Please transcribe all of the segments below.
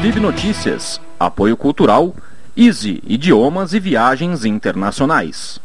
FIB Notícias, apoio cultural, Easy Idiomas e Viagens Internacionais.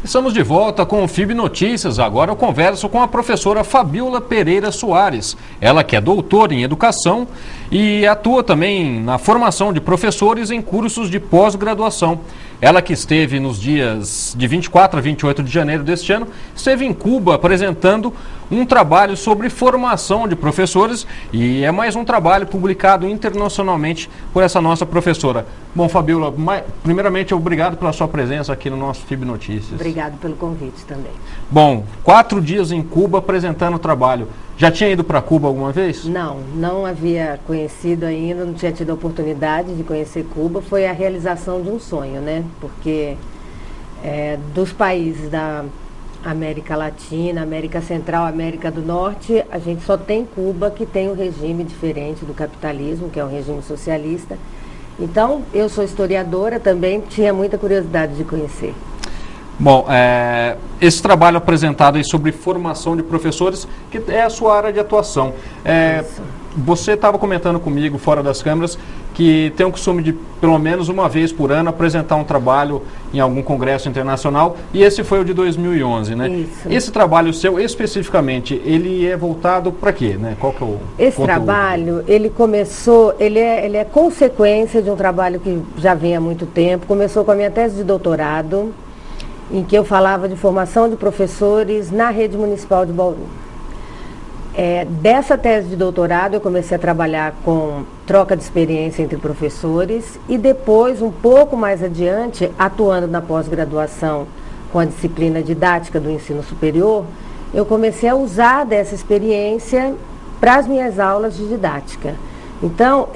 Estamos de volta com o FIB Notícias. Agora eu converso com a professora Fabiola Pereira Soares. Ela que é doutora em educação e atua também na formação de professores em cursos de pós-graduação. Ela que esteve nos dias de 24 a 28 de janeiro deste ano, esteve em Cuba apresentando um trabalho sobre formação de professores e é mais um trabalho publicado internacionalmente por essa nossa professora. Bom, Fabiola, primeiramente obrigado pela sua presença aqui no nosso FIB Notícias. Obrigado pelo convite também. Bom, 4 dias em Cuba apresentando o trabalho. Já tinha ido para Cuba alguma vez? Não havia conhecido ainda, não tinha tido a oportunidade de conhecer Cuba. Foi a realização de um sonho, né? Porque dos países da América Latina, América Central, América do Norte, a gente só tem Cuba que tem um regime diferente do capitalismo, que é um regime socialista. Então, eu sou historiadora também, tinha muita curiosidade de conhecer. Bom, esse trabalho apresentado aí sobre formação de professores, que é a sua área de atuação. Você estava comentando comigo, fora das câmeras, que tem o costume de, pelo menos uma vez por ano, apresentar um trabalho em algum congresso internacional, e esse foi o de 2011, né? Isso. Esse trabalho seu, especificamente, ele é voltado para quê, né? Qual que é o Esse conteúdo? trabalho, ele começou, ele é consequência de um trabalho que já vem há muito tempo. Começou com a minha tese de doutorado, em que eu falava de formação de professores na rede municipal de Bauru. Dessa tese de doutorado eu comecei a trabalhar com troca de experiência entre professores e depois, um pouco mais adiante, atuando na pós-graduação com a disciplina didática do ensino superior, eu comecei a usar dessa experiência para as minhas aulas de didática. Então,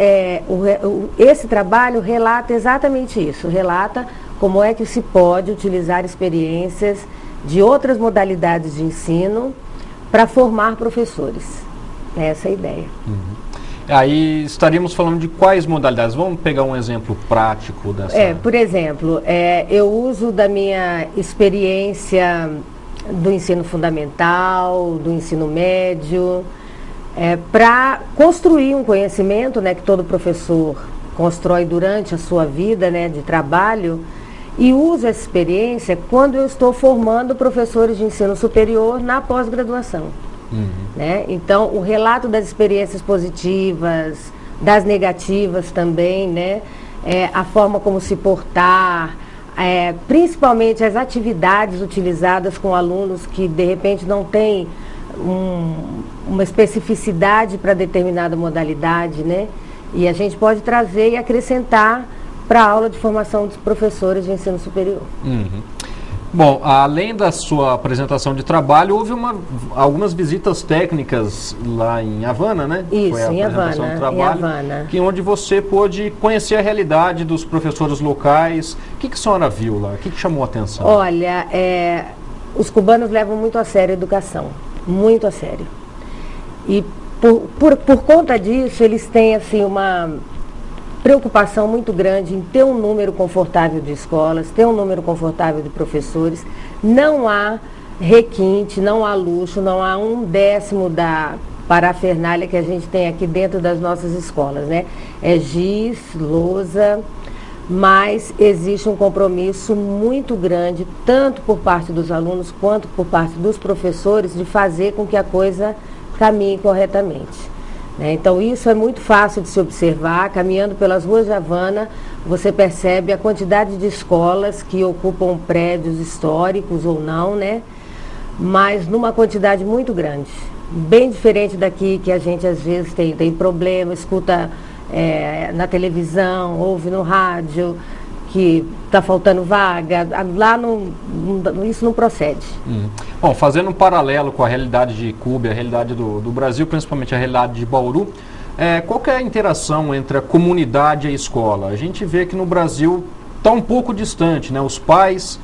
esse trabalho relata exatamente isso, relata como é que se pode utilizar experiências de outras modalidades de ensino para formar professores. Essa é a ideia. Aí estaríamos falando de quais modalidades? Vamos pegar um exemplo prático dessa... Por exemplo, eu uso da minha experiência do ensino fundamental, do ensino médio, para construir um conhecimento, né, que todo professor constrói durante a sua vida, né, de trabalho, e uso essa experiência quando eu estou formando professores de ensino superior na pós-graduação. Né? Então, o relato das experiências positivas, das negativas também, né? A forma como se portar, principalmente as atividades utilizadas com alunos que, de repente, não têm uma especificidade para determinada modalidade, né? E a gente pode trazer e acrescentar para a aula de formação dos professores de ensino superior. Bom, além da sua apresentação de trabalho, houve algumas visitas técnicas lá em Havana, né? Isso, foi a em apresentação Havana, do trabalho, em Havana. onde você pôde conhecer a realidade dos professores locais. O que a senhora viu lá? O que chamou a atenção? Olha, os cubanos levam muito a sério a educação, muito a sério. E por conta disso, eles têm assim uma preocupação muito grande em ter um número confortável de escolas, ter um número confortável de professores. Não há requinte, não há luxo, não há 1/10 da parafernália que a gente tem aqui dentro das nossas escolas, né? É giz, lousa, mas existe um compromisso muito grande, tanto por parte dos alunos quanto por parte dos professores, de fazer com que a coisa caminhe corretamente. Então, isso é muito fácil de se observar. Caminhando pelas ruas de Havana, você percebe a quantidade de escolas que ocupam prédios históricos ou não, né? Mas numa quantidade muito grande. Bem diferente daqui, que a gente às vezes tem problema, escuta na televisão, ouve no rádio que está faltando vaga. Lá isso não procede. Bom, fazendo um paralelo com a realidade de Cuba e a realidade do Brasil, principalmente a realidade de Bauru, qual que é a interação entre a comunidade e a escola? A gente vê que no Brasil está um pouco distante, né? Os pais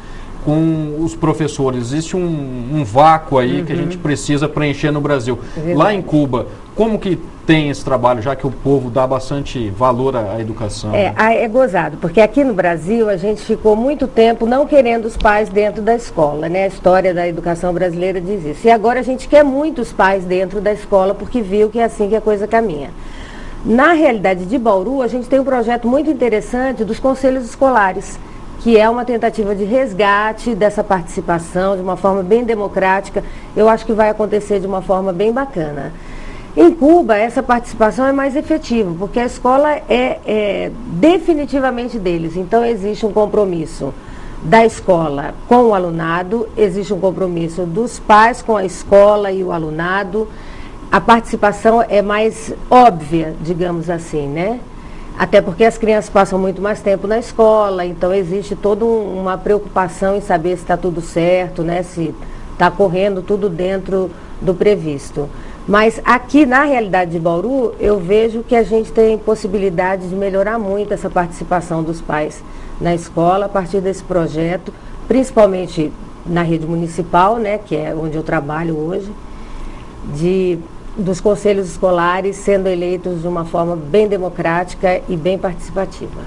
com os professores. Existe um vácuo aí que a gente precisa preencher no Brasil. Lá em Cuba, como que tem esse trabalho, já que o povo dá bastante valor à educação? É gozado, porque aqui no Brasil a gente ficou muito tempo não querendo os pais dentro da escola, né? A história da educação brasileira diz isso. E agora a gente quer muito os pais dentro da escola, porque viu que é assim que a coisa caminha. Na realidade de Bauru, a gente tem um projeto muito interessante dos conselhos escolares, que é uma tentativa de resgate dessa participação de uma forma bem democrática. Eu acho que vai acontecer de uma forma bem bacana. Em Cuba, essa participação é mais efetiva, porque a escola é definitivamente deles. Então, existe um compromisso da escola com o alunado, existe um compromisso dos pais com a escola e o alunado. A participação é mais óbvia, digamos assim, né? Até porque as crianças passam muito mais tempo na escola, então existe toda uma preocupação em saber se está tudo certo, né? Se está correndo tudo dentro do previsto. Mas aqui na realidade de Bauru, eu vejo que a gente tem possibilidade de melhorar muito essa participação dos pais na escola a partir desse projeto, principalmente na rede municipal, né? Que é onde eu trabalho hoje, dos conselhos escolares sendo eleitos de uma forma bem democrática e bem participativa.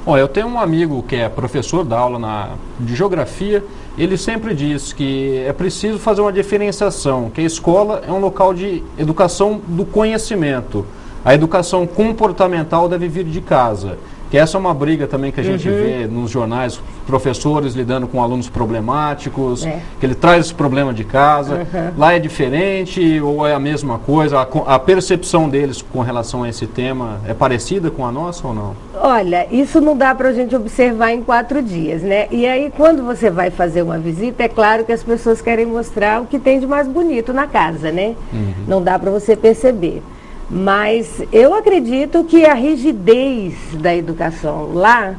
Olha, eu tenho um amigo que é professor da aula de geografia, ele sempre diz que é preciso fazer uma diferenciação, que a escola é um local de educação do conhecimento. A educação comportamental deve vir de casa. Que essa é uma briga também que a gente vê nos jornais, professores lidando com alunos problemáticos, que ele traz esse problema de casa. Lá é diferente ou é a mesma coisa? A percepção deles com relação a esse tema é parecida com a nossa ou não? Olha, isso não dá para a gente observar em 4 dias, né? E aí, quando você vai fazer uma visita, é claro que as pessoas querem mostrar o que tem de mais bonito na casa, né? Não dá para você perceber. Mas eu acredito que a rigidez da educação lá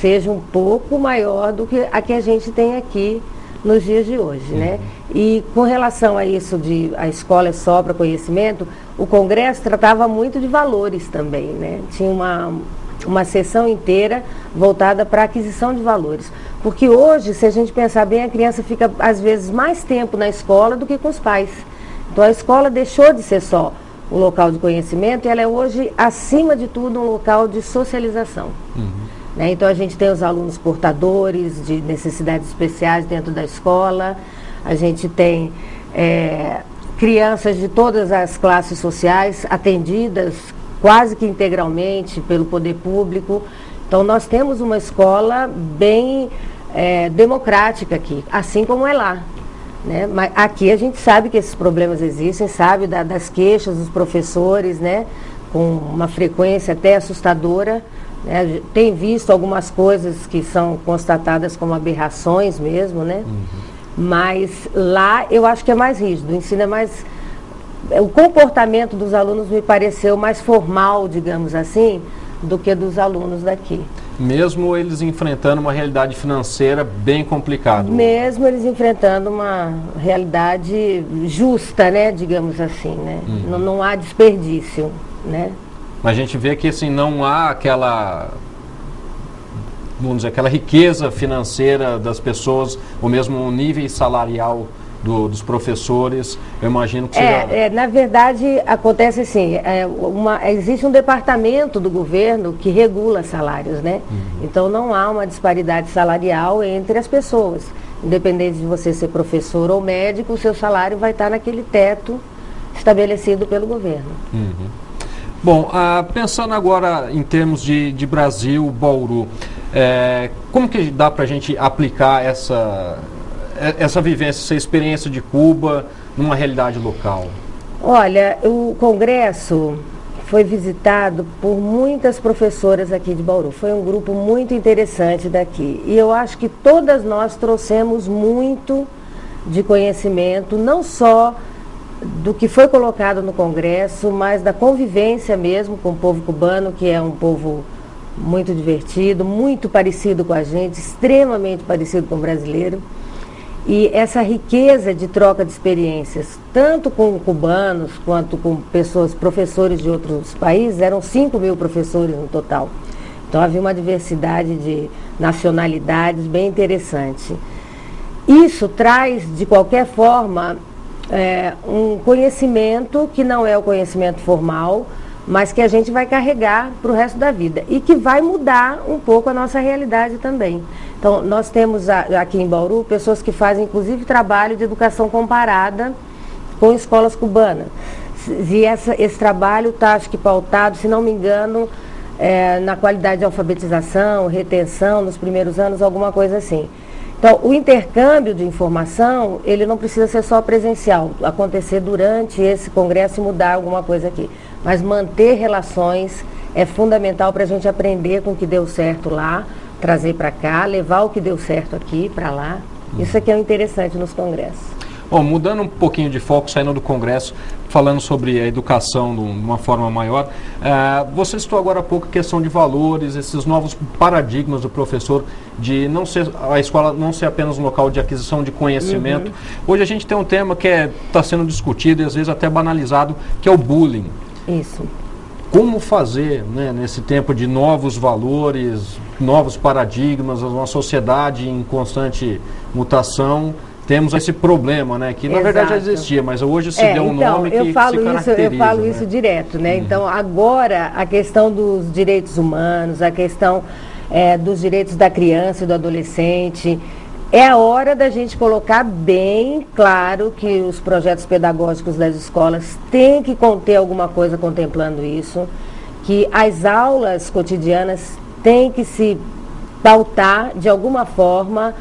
seja um pouco maior do que a que a gente tem aqui nos dias de hoje, né? E com relação a isso de a escola é só para conhecimento, o Congresso tratava muito de valores também, né? Tinha uma sessão inteira voltada para a aquisição de valores. Porque hoje, se a gente pensar bem, a criança fica às vezes mais tempo na escola do que com os pais. Então a escola deixou de ser só um local de conhecimento, e ela é hoje, acima de tudo, um local de socialização. Né? Então, a gente tem os alunos portadores de necessidades especiais dentro da escola, a gente tem crianças de todas as classes sociais atendidas quase que integralmente pelo poder público. Então, nós temos uma escola bem democrática aqui, assim como é lá. Né? Mas aqui a gente sabe que esses problemas existem, sabe das queixas dos professores, né? Com uma frequência até assustadora. Né? Tem visto algumas coisas que são constatadas como aberrações mesmo, né? Mas lá eu acho que é mais rígido, o ensino é mais... O comportamento dos alunos me pareceu mais formal, digamos assim, do que dos alunos daqui. Mesmo eles enfrentando uma realidade financeira bem complicada. Mesmo eles enfrentando uma realidade justa, né, digamos assim, né? Não há desperdício, né? Mas a gente vê que assim, não há aquela, vamos dizer, aquela riqueza financeira das pessoas, ou mesmo um nível salarial dos professores, eu imagino que seja... na verdade, acontece assim, existe um departamento do governo que regula salários, né? Então, não há uma disparidade salarial entre as pessoas. Independente de você ser professor ou médico, o seu salário vai estar naquele teto estabelecido pelo governo. Bom, pensando agora em termos de Brasil, Bauru, como que dá para a gente aplicar essa vivência, essa experiência de Cuba numa realidade local? Olha, o Congresso foi visitado por muitas professoras aqui de Bauru. Foi um grupo muito interessante daqui. E eu acho que todas nós trouxemos muito de conhecimento, não só do que foi colocado no Congresso, mas da convivência mesmo com o povo cubano, que é um povo muito divertido, muito parecido com a gente, extremamente parecido com o brasileiro. E essa riqueza de troca de experiências, tanto com cubanos quanto com professores de outros países, eram 5.000 professores no total. Então havia uma diversidade de nacionalidades bem interessante. Isso traz, de qualquer forma, um conhecimento que não é o conhecimento formal, mas que a gente vai carregar para o resto da vida e que vai mudar um pouco a nossa realidade também. Então, nós temos aqui em Bauru pessoas que fazem, inclusive, trabalho de educação comparada com escolas cubanas. E esse trabalho está, acho que, pautado, se não me engano, na qualidade de alfabetização, retenção, nos primeiros anos, alguma coisa assim. Então, o intercâmbio de informação, ele não precisa ser só presencial, acontecer durante esse congresso e mudar alguma coisa aqui. Mas manter relações é fundamental para a gente aprender com o que deu certo lá, trazer para cá, levar o que deu certo aqui para lá. Isso aqui é o interessante nos congressos. Bom, mudando um pouquinho de foco, saindo do Congresso, falando sobre a educação de uma forma maior, você citou agora há pouco a questão de valores, esses novos paradigmas do professor, de não ser, a escola não ser apenas um local de aquisição de conhecimento. Hoje a gente tem um tema que está sendo discutido e às vezes até banalizado, que é o bullying. Isso. Como fazer, né, nesse tempo de novos valores, novos paradigmas, uma sociedade em constante mutação? Temos esse problema, né, que na verdade já existia, mas hoje se deu um nome que se caracteriza. Eu falo isso direto, né? Então, agora, a questão dos direitos humanos, a questão dos direitos da criança e do adolescente, é a hora da gente colocar bem claro que os projetos pedagógicos das escolas têm que conter alguma coisa contemplando isso, que as aulas cotidianas têm que se pautar de alguma forma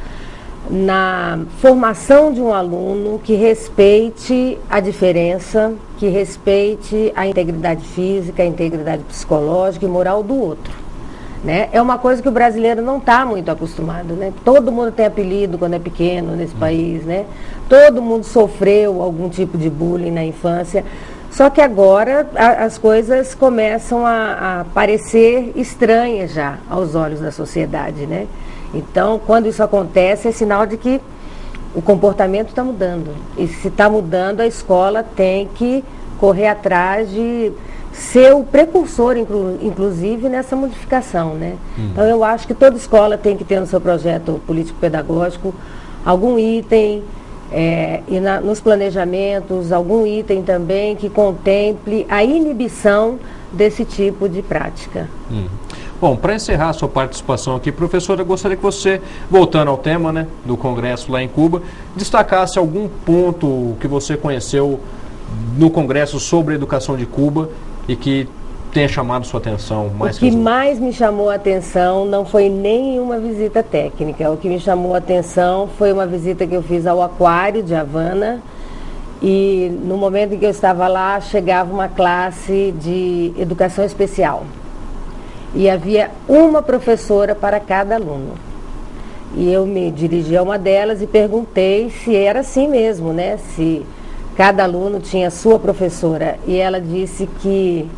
na formação de um aluno que respeite a diferença, que respeite a integridade física, a integridade psicológica e moral do outro. Né? É uma coisa que o brasileiro não está muito acostumado. Né? Todo mundo tem apelido quando é pequeno nesse país. Né? Todo mundo sofreu algum tipo de bullying na infância. Só que agora as coisas começam a parecer estranhas já aos olhos da sociedade. Né? Então, quando isso acontece, é sinal de que o comportamento está mudando. E se está mudando, a escola tem que correr atrás de ser o precursor, inclusive, nessa modificação. Né? Então, eu acho que toda escola tem que ter no seu projeto político-pedagógico algum item, e nos planejamentos, algum item também que contemple a inibição desse tipo de prática. Bom, para encerrar a sua participação aqui, professora, eu gostaria que você, voltando ao tema, né, do Congresso lá em Cuba, destacasse algum ponto que você conheceu no Congresso sobre a educação de Cuba e que tenha chamado sua atenção mais. O que mais me chamou a atenção não foi nenhuma visita técnica. O que me chamou a atenção foi uma visita que eu fiz ao Aquário de Havana. E no momento em que eu estava lá, chegava uma classe de educação especial. E havia uma professora para cada aluno. E eu me dirigi a uma delas e perguntei se era assim mesmo, né? Se cada aluno tinha sua professora. E ela disse que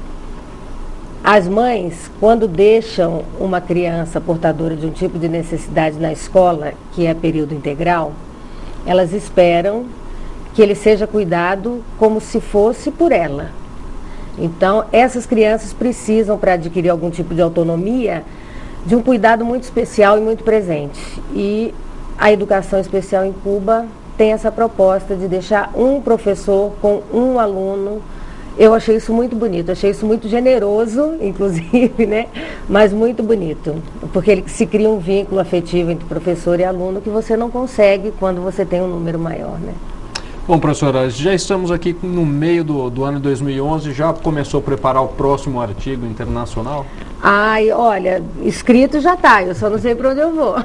as mães, quando deixam uma criança portadora de um tipo de necessidade na escola, que é período integral, elas esperam que ele seja cuidado como se fosse por ela. Então, essas crianças precisam, para adquirir algum tipo de autonomia, de um cuidado muito especial e muito presente. E a educação especial em Cuba tem essa proposta de deixar um professor com um aluno. Eu achei isso muito bonito, achei isso muito generoso, inclusive, né? Mas muito bonito, porque se cria um vínculo afetivo entre professor e aluno que você não consegue quando você tem um número maior, né? Bom, professora, já estamos aqui no meio do ano 2011, já começou a preparar o próximo artigo internacional? Ai, olha, escrito já está, eu só não sei para onde eu vou,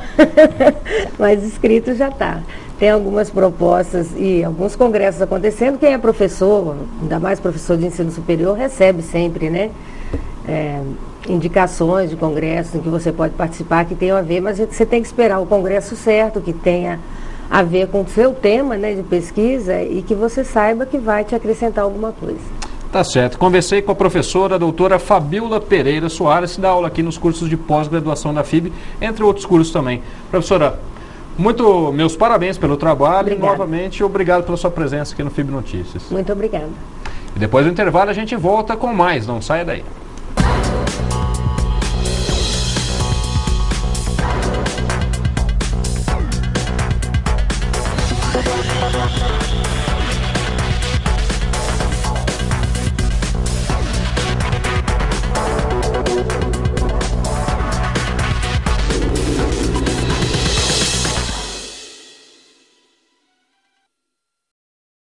mas escrito já está. Tem algumas propostas e alguns congressos acontecendo. Quem é professor, ainda mais professor de ensino superior, recebe sempre, né, indicações de congressos em que você pode participar, que tenham a ver, mas você tem que esperar o congresso certo, que tenha a ver com o seu tema, né, de pesquisa e que você saiba que vai te acrescentar alguma coisa. Tá certo. Conversei com a professora, a doutora Fabíola Pereira Soares, que dá aula aqui nos cursos de pós-graduação da FIB, entre outros cursos também. Professora, meus parabéns pelo trabalho. Obrigada. E novamente obrigado pela sua presença aqui no FIB Notícias. Muito obrigada. E depois do intervalo a gente volta com mais, não saia daí.